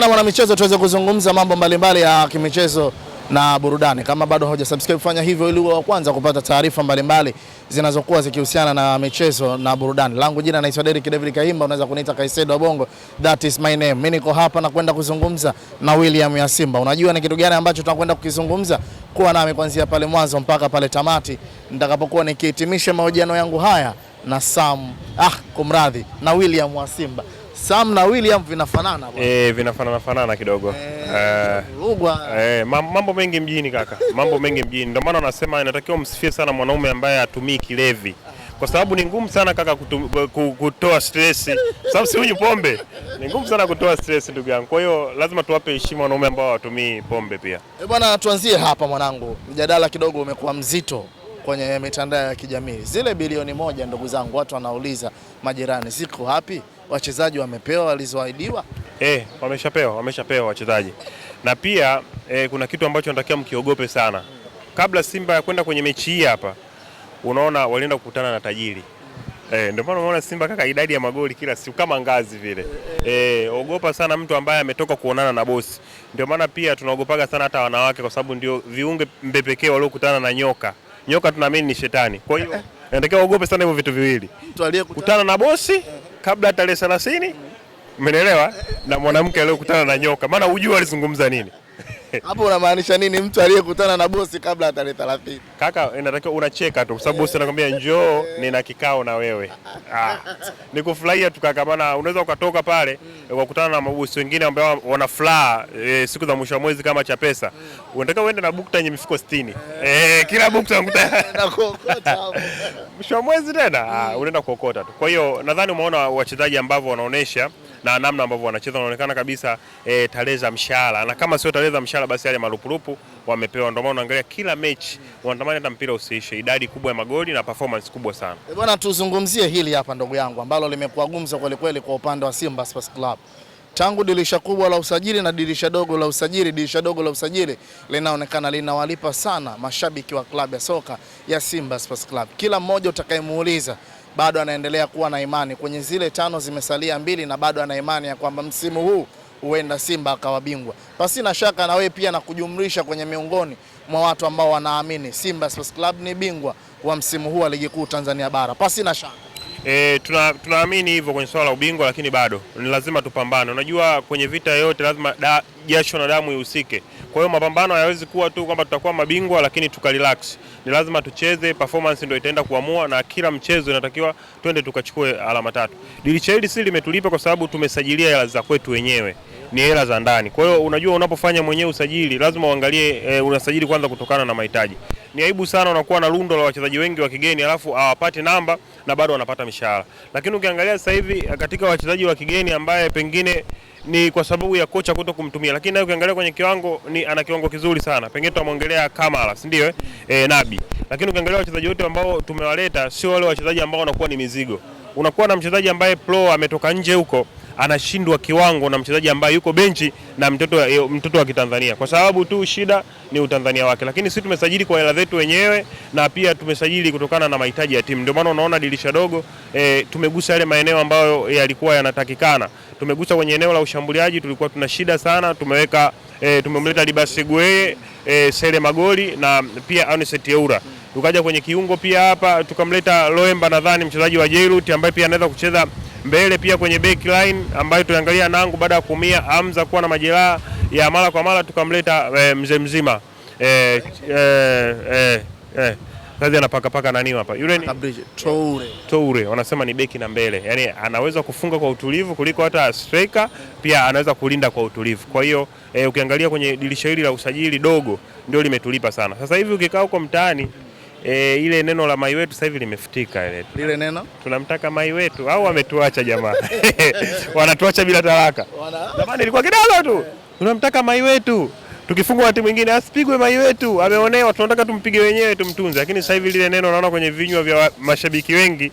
bwana mwana michezo, tuweze kuzungumza mambo mbalimbali ya kimichezo na burudani. Kama bado hujasubscribe, fanya hivyo ili uwe wa kwanza kupata taarifa mbalimbali zinazokuwa zikihusiana na michezo na burudani. Langu jina naitwa Derrick David Kahimba, unaweza kuniita Kaisedo wa Bongo. That is my name. Mimi niko hapa na kwenda kuzungumza na William ya Simba. Unajua ni kitu gani ambacho tunakwenda kukizungumza? Kuwa nami kuanzia pale mwanzo mpaka pale tamati nitakapokuwa nikihitimisha mahojiano yangu haya na na William wa Simba. Sam na William vinafanana bwana. Vinafanana kidogo. Mambo mengi mjini kaka. Mambo mengi mjini. Ndio maana wanasema inatakiwa msifie sana mwanaume ambaye hatumii kilevi. Kwa sababu ni ngumu sana kaka kutoa stress. Sababu si huyu pombe. Ni ngumu sana kutoa stress ndugu yangu. Kwa hiyo lazima tuwape heshima wanaume ambao hawatumii pombe pia. Bwana, tuanzie hapa mwanangu. Mjadala kidogo umekuwa mzito kwenye mitandao ya kijamii. Zile bilioni 1 ndugu zangu, watu wanauliza majirani ziko wapi? Wachezaji wamepewa walizoahidiwa? Wameshapewa wachezaji. Na pia kuna kitu ambacho natakiwa mkiogope sana. Kabla Simba ya kwenda kwenye mechi hii hapa, unaona walienda kukutana na tajiri. Ndio maana unaona Simba kaka idadi ya magoli kila siku kama ngazi vile. Ogopa sana mtu ambaye ametoka kuonana na bosi. Ndio maana pia tunaogopaga sana hata wanawake, kwa sababu ndio viunge pekee waliokutana na nyoka. Nyoka tunaamini ni shetani. Kwa hiyo natakiwa ogope sana hivyo vitu viwili. Mtu aliyekutana na bosi kabla tarehe 30, umeelewa? Na mwanamke aliyekutana na nyoka. Maana hujui alizungumza nini. Hapo unamaanisha nini mtu aliyekutana na bosi kabla tarehe 30? Kaka, inatakiwa unacheka tu kwa sababu bosi anakuambia njoo nina kikao na wewe. Nikufurahia tu kaka, maana unaweza ukatoka pale ukakutana na mabosi wengine ambao wana furaha siku za mwisho wa mwezi kama cha pesa. Unataka uende na bukta yenye mifuko 60. Kila bukta unakuta kuokota hapo. Mwisho wa mwezi tena unaenda kuokota tu. Kwa hiyo nadhani umeona wachezaji ambao wanaonesha na namna ambavyo wanacheza wanaonekana kabisa tarehe za mshahara, na kama sio tarehe za mshahara basi yale marupurupu wamepewa. Ndio maana unaangalia kila mechi wanatamani hata mpira usiishe, idadi kubwa ya magoli na performance kubwa sana. Bwana, tuzungumzie hili hapa ndugu yangu ambalo limekuwa gumzo kweli kweli kwa upande wa Simba Sports Club. Tangu dirisha kubwa la usajili na dirisha dogo la usajili linaonekana linawalipa sana mashabiki wa klabu ya soka ya Simba Sports Club. Kila mmoja utakayemuuliza bado anaendelea kuwa na imani kwenye zile 5 zimesalia 2, na bado ana imani ya kwamba msimu huu huenda Simba akawa bingwa. Basi na shaka na wewe pia na kujumlisha kwenye miongoni mwa watu ambao wanaamini Simba Sports Club ni bingwa wa msimu huu wa ligi kuu Tanzania bara. Basi na shaka tunaamini hivyo kwenye swala la ubingwa, lakini bado ni lazima tupambane. Unajua kwenye vita yote lazima jasho na damu ihusike. Kwa hiyo mapambano hayawezi kuwa tu kwamba tutakuwa mabingwa lakini tukarelax. Ni lazima tucheze, performance ndio itaenda kuamua, na kila mchezo inatakiwa twende tukachukue alama 3. Dirisha hili si limetulipa kwa sababu tumesajilia hela za kwetu wenyewe. Ni hela za ndani. Kwa hiyo unajua unapofanya mwenyewe usajili lazima uangalie unasajili kwanza kutokana na mahitaji. Ni aibu sana unakuwa na lundo la wachezaji wengi wa kigeni alafu hawapati namba na bado wanapata mishahara. Lakini ukiangalia sasa hivi katika wachezaji wa kigeni ambaye pengine ni kwa sababu ya kocha kuto kumtumia, lakini naye ukiangalia kwenye kiwango ana kiwango kizuri sana. Pengine tutamwongelea Kamara, si ndio? Nabi. Lakini ukiangalia wachezaji wote ambao tumewaleta sio wale wachezaji ambao wanakuwa ni mizigo. Unakuwa na mchezaji ambaye pro ametoka nje huko anashindwa kiwango na mchezaji ambaye yuko benchi na mtoto wa Kitanzania, kwa sababu tu shida ni utanzania wake. Lakini sisi tumesajili kwa hela zetu wenyewe na pia tumesajili kutokana na mahitaji ya timu. Ndio maana unaona dirisha dogo tumegusa yale maeneo ambayo yalikuwa yanatakikana. Tumegusa kwenye eneo la ushambuliaji, tulikuwa tuna shida sana. Tumemleta Libasegwe, Sele Magoli na pia Anicet Eura. Tukaja kwenye kiungo pia hapa tukamleta Loemba, nadhani mchezaji wa Jairut ambaye pia anaweza kucheza mbele, pia kwenye back line ambayo tuliangalia Nangu baada ya kuumia, Hamza kuwa na majeraha ya mara kwa mara, tukamleta mzee mzima kazi anapaka nani hapa yule ni Toure wanasema ni beki na mbele, yani anaweza kufunga kwa utulivu kuliko hata striker, pia anaweza kulinda kwa utulivu. Kwa hiyo ukiangalia kwenye dirisha hili la usajili dogo ndio limetulipa sana. Sasa hivi ukikaa huko mtaani ile neno la mai wetu sasa hivi limefutika ile neno tunamtaka mai wetu au wametuacha jamaa. Wanatuacha bila talaka. Zamani ilikuwa kidogo tu tunamtaka mai wetu, tukifungwa na timu nyingine asipigwe mai wetu, ameonewa, tunataka tumpige wenyewe tumtunze. Lakini sasa hivi lile neno naona kwenye vinywa vya mashabiki wengi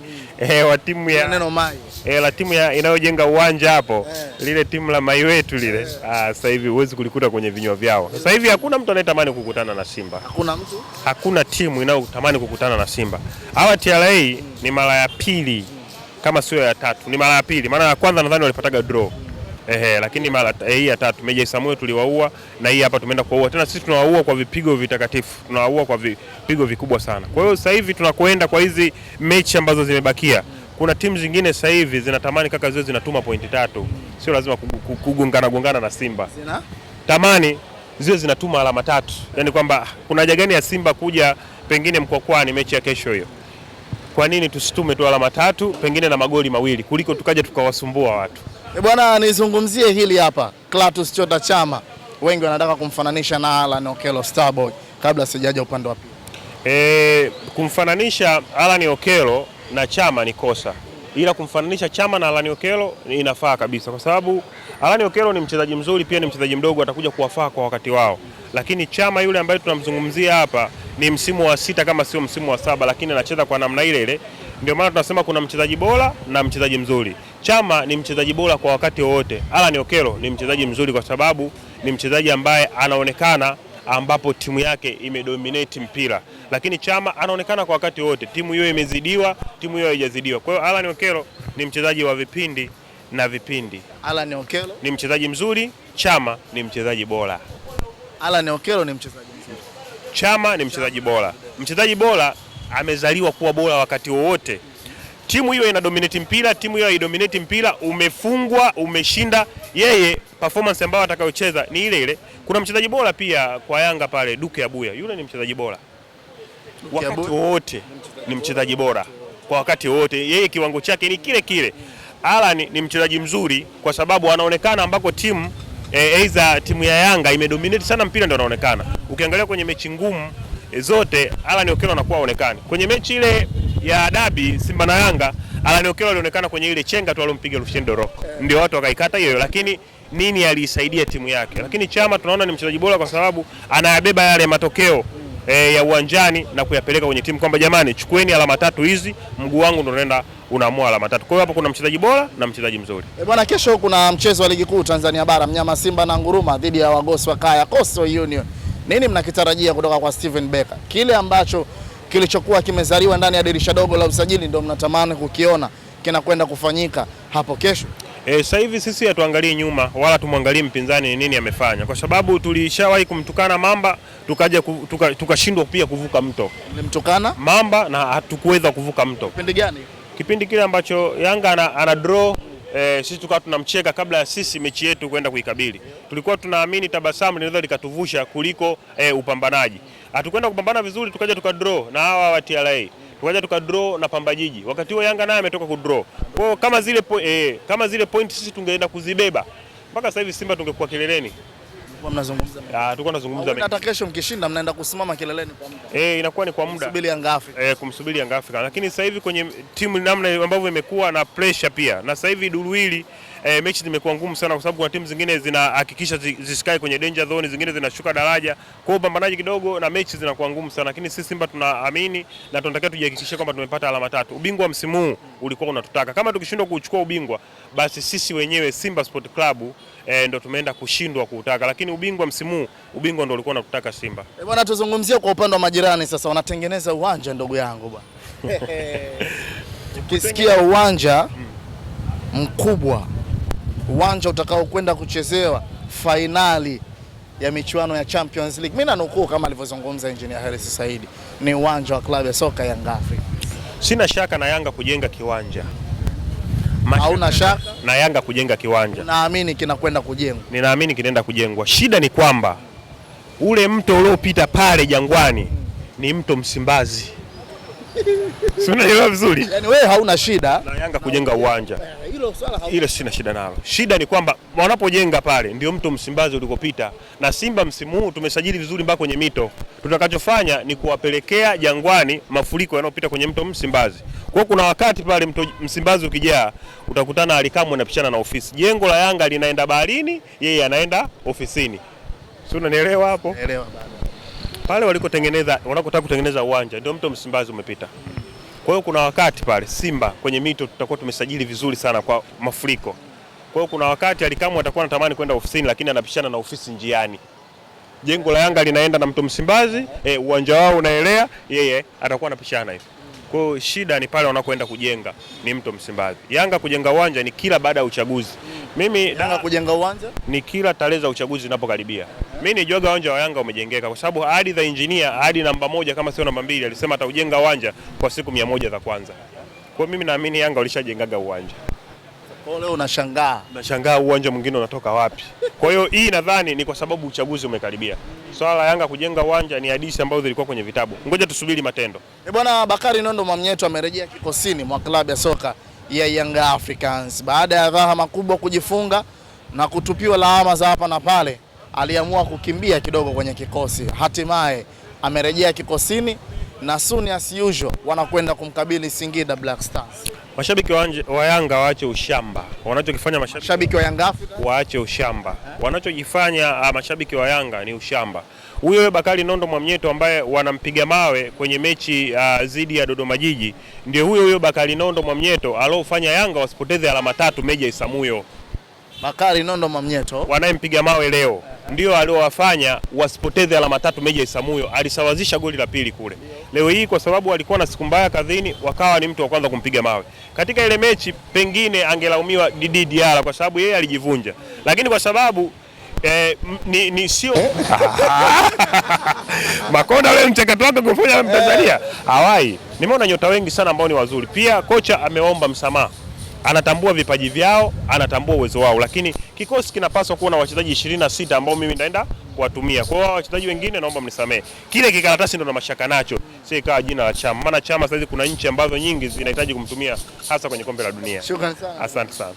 wa timu ya neno mai la timu inayojenga uwanja hapo, lile timu la mai wetu lile, sasa hivi huwezi kulikuta kwenye vinywa vyao. Sasa hivi hakuna mtu anayetamani kukutana na Simba. Hakuna timu inayotamani kukutana na Simba. Hawa TRA ni mara ya pili kama sio ya tatu, ni mara ya pili. Maana ya kwanza nadhani walipataga draw. Lakini mara hii ya tatu Meja Samuel tuliwaua, na hii hapa tumeenda kuwaua tena. Sisi tunawaua kwa vipigo vitakatifu, tunawaua kwa vipigo vikubwa sana. Kwa hiyo sasa hivi tunakoenda kwa hizi mechi ambazo zimebakia, kuna timu zingine sasa hivi zinatamani kaka ziwe zinatuma pointi 3, sio lazima kugongana na Simba. Tamani ziwe zinatuma alama 3, yani kwamba kuna haja gani ya Simba kuja pengine Mkwakwani mechi ya kesho hiyo? Kwa nini tusitume tu alama 3 pengine na magoli 2 kuliko tukaja tukawasumbua watu? Bwana, nizungumzie hili hapa. Clatous Chota Chama, wengi wanataka kumfananisha na Alan Okello Starboy, kabla sijaja upande wa pili. Kumfananisha Alan Okello na Chama ni kosa, ila kumfananisha Chama na Alan Okello inafaa kabisa, kwa sababu Alan Okello ni mchezaji mzuri, pia ni mchezaji mdogo, atakuja kuwafaa kwa wakati wao. Lakini Chama yule ambaye tunamzungumzia hapa ni msimu wa 6 kama sio msimu wa 7, lakini anacheza kwa namna ile ile. Ndio maana tunasema kuna mchezaji bora na mchezaji mzuri. Chama ni mchezaji bora kwa wakati wowote. Alan Okello ni mchezaji mzuri kwa sababu ni mchezaji ambaye anaonekana ambapo timu yake imedominate mpira, lakini Chama anaonekana kwa wakati wote, timu hiyo imezidiwa, timu hiyo haijazidiwa. Kwa hiyo Alan Okello ni mchezaji wa vipindi na vipindi. Alan Okello ni mchezaji mzuri, Chama ni mchezaji bora. Alan Okello ni mchezaji mzuri, Chama ni mchezaji bora. Mchezaji bora amezaliwa kuwa bora wakati wowote. Timu hiyo ina dominate mpira, timu hiyo haidominate mpira, umefungwa, umeshinda, yeye performance ambayo atakayocheza ni ile ile. Kuna mchezaji bora pia kwa Yanga pale, Duke Abuya, yule ni mchezaji bora wakati wote, ni mchezaji bora kwa wakati wote, yeye kiwango chake ni kile kile. Alan ni mchezaji mzuri kwa sababu anaonekana ambako timu aidha timu ya Yanga imedominate sana mpira, ndio anaonekana. Ukiangalia kwenye mechi ngumu zote Alan Okello anakuwa haonekani. Kwenye mechi ile ya dabi Simba na Yanga, Alan Okello alionekana kwenye ile chenga tu alompiga Lushendo Roko, ndio watu wakaikata hiyo, lakini nini alisaidia timu yake. Lakini Chama tunaona ni mchezaji bora kwa sababu anayabeba yale matokeo ya uwanjani na kuyapeleka kwenye timu, kwamba jamani, chukueni alama 3 hizi, mguu wangu ndio unaenda unaamua alama 3. Kwa hiyo hapo kuna mchezaji bora na mchezaji mzuri. Bwana, kesho kuna mchezo wa ligi kuu Tanzania bara, mnyama Simba na Nguruma dhidi ya Wagosi wa Kaya Coastal Union. Nini mnakitarajia kutoka kwa Steven Becker? Kile ambacho kilichokuwa kimezaliwa ndani ya dirisha dogo la usajili ndio mnatamani kukiona kinakwenda kufanyika hapo kesho? Sasa hivi sisi hatuangalie nyuma wala tumwangalie mpinzani nini amefanya, kwa sababu tulishawahi kumtukana Mamba tukaja tukashindwa pia kuvuka mto. Mlimtukana Mamba na hatukuweza kuvuka mto. Kipindi gani? Kipindi kile ambacho Yanga ana draw, sisi tukawa tunamcheka kabla ya sisi mechi yetu kwenda kuikabili. Tulikuwa tunaamini tabasamu linaweza likatuvusha kuliko upambanaji. Hatukwenda kupambana vizuri, tukaja tukadraw na hawa wa TRA. Tukaja tukadraw na Pamba Jiji. Wakati huo Yanga naye ametoka kudraw. Kwa hiyo kama zile point sisi tungeenda kuzibeba, mpaka sasa hivi Simba tungekuwa kileleni. Mnazungumza. Tulikuwa tunazungumza hata kesho mkishinda mnaenda kusimama kileleni kwa muda. Inakuwa ni kwa muda. Kumsubiri Yanga Afrika. Kumsubiri Yanga Afrika. Lakini sasa hivi kwenye timu namna ambavyo imekuwa na pressure pia. Na sasa hivi duru hili mechi zimekuwa ngumu sana kwa sababu kuna timu zingine zinahakikisha zisikae kwenye danger zone, zingine zinashuka daraja. Kwa hiyo pambanaji kidogo na mechi zinakuwa ngumu sana, lakini sisi Simba tunaamini na tunataka tujihakikishie kwamba tumepata alama 3. Ubingwa wa msimu huu ulikuwa unatutaka. Kama tukishindwa kuchukua ubingwa, basi sisi wenyewe Simba Sport Club ndio tumeenda kushindwa kuutaka, lakini ubingwa msimu huu, ubingwa ndio ulikuwa unatutaka Simba. Bwana, tuzungumzie kwa upande wa majirani sasa, wanatengeneza uwanja ndugu yangu bwana. Ukisikia uwanja mkubwa, uwanja utakao kwenda kuchezewa fainali ya michuano ya Champions League, mimi nanukuu kama alivyozungumza Engineer Hersi Said, ni uwanja wa klabu ya soka Yanga Afrika. Sina shaka na Yanga kujenga kiwanja. Hauna shaka na Yanga kujenga kiwanja? Naamini kinakwenda kujengwa. Ninaamini kinaenda kujengwa. Shida ni kwamba ule mto uliopita pale Jangwani ni mto Msimbazi. Si unaelewa vizuri? Yaani wewe hauna shida na Yanga kujenga uwanja. Hilo sina shida nalo. Shida ni kwamba wanapojenga pale ndio mto Msimbazi ulikopita, na Simba msimu huu tumesajili vizuri mpaka kwenye mito. Tutakachofanya ni kuwapelekea Jangwani mafuriko yanayopita kwenye mto Msimbazi. Kwa hiyo kuna wakati pale mto Msimbazi ukijaa utakutana Alikamwe anapishana na ofisi. Jengo la Yanga linaenda baharini, yeye anaenda ofisini. Si unanielewa hapo? Naelewa bado. Pale wanakotaka kutengeneza uwanja ndio mto Msimbazi umepita. Kwa hiyo kuna wakati pale Simba kwenye mito tutakuwa tumesajili vizuri sana kwa mafuriko. Kwa hiyo kuna wakati Alikamwe atakuwa anatamani kwenda ofisini, lakini anapishana na ofisi njiani. Jengo la Yanga linaenda na mto Msimbazi, uwanja wao unaelea, yeye atakuwa anapishana hivi. Kwa hiyo shida ni pale wanakoenda kujenga ni Mto Msimbazi. Yanga kujenga uwanja ni kila baada ya uchaguzi. Mimi Yanga kujenga uwanja ni kila tarehe za uchaguzi zinapokaribia. Mimi nijuaga uwanja wa Yanga umejengeka kwa sababu ahadi za engineer, ahadi namba 1 kama sio namba 2, alisema ataujenga uwanja kwa siku 100 za kwanza. Kwa hiyo mimi naamini Yanga walishajengaga uwanja. Kwa leo Unashangaa uwanja mwingine unatoka wapi? Kwa hiyo hii nadhani ni kwa sababu uchaguzi umekaribia. Swala la Yanga kujenga uwanja ni hadithi ambazo zilikuwa kwenye vitabu. Ngoja tusubiri matendo. Bwana Bakari Nondo Mwamnyeto amerejea kikosini mwa klabu ya soka ya Young Africans baada ya dhahama kubwa kujifunga na kutupiwa lawama za hapa na pale. Aliamua kukimbia kidogo kwenye kikosi. Hatimaye amerejea kikosini na soon as usual wanakwenda kumkabili Singida Black Stars. Mashabiki wa Yanga waache ushamba. Wanachokifanya mashabiki wa Yanga waache ushamba. Wanachojifanya mashabiki wa Yanga ni ushamba. Huyo Bakari Nondo Mwamnyeto ambaye wanampiga mawe kwenye mechi dhidi ya Dodoma Jiji, ndio huyo Bakari Nondo Mwamnyeto aliofanya Yanga wasipoteze alama 3 Meja Isamuyo. Bakari Nondo Mwamnyeto wanayempiga mawe leo ndio aliowafanya wasipoteze alama 3 Meja Isamuyo. Alisawazisha goli la pili kule. Leo hii kwa sababu alikuwa na siku mbaya kazini, wakawa ni mtu wa kwanza kumpiga mawe. Katika ile mechi pengine angelaumiwa Didi Diara kwa sababu yeye alijivunja. Lakini kwa sababu ni sio Makonda wewe mchakato wako kufanya Mtanzania hawai. Nimeona nyota wengi sana ambao ni wazuri. Pia kocha ameomba msamaha. Anatambua vipaji vyao, anatambua uwezo wao, lakini kikosi kinapaswa kuwa na wachezaji 26 ambao mimi naenda kuwatumia. Kwa hiyo wachezaji wengine naomba mnisamee. Kile kikaratasi ndo na mashaka nacho. Si ikawa jina la Chama. Maana Chama sasa kuna nchi ambazo nyingi zinahitaji kumtumia hasa kwenye kombe la dunia. Shukrani sana. Asante sana.